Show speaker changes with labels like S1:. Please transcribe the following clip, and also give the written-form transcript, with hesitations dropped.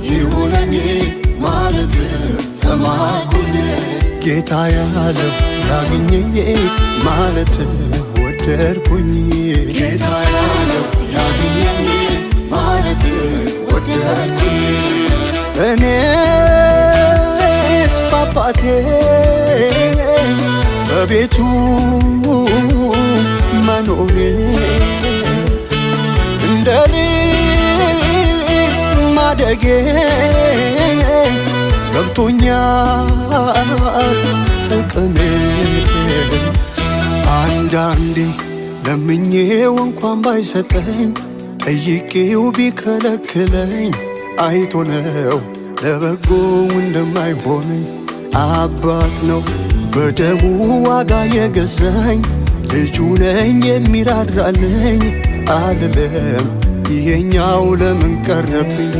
S1: ይሁነኝ ማለት ተማርኩኝ ጌታ ያለው ያገኘኝ ማለት ወደድኩኝ ጌታ ያለው ያገኘኝ ማለት ወደድኩኝ እኔስ በአባቴ በቤቱ መኖሬ እንደ ልጅ ማደጌ ገብቶኛል ጥቅሜ አንዳንዴ ለምኜው እንኳን ባይሰጠኝ ጠይቄው ቢከለክለኝ አይቶ ነው ለበጎ እንደማይሆነኝ አባት ነው በደሙ ዋጋ የገዛኝ ልጁ ነኝ የሚራራልኝ አልለም ይሄኛው ለምን ቀረብኝ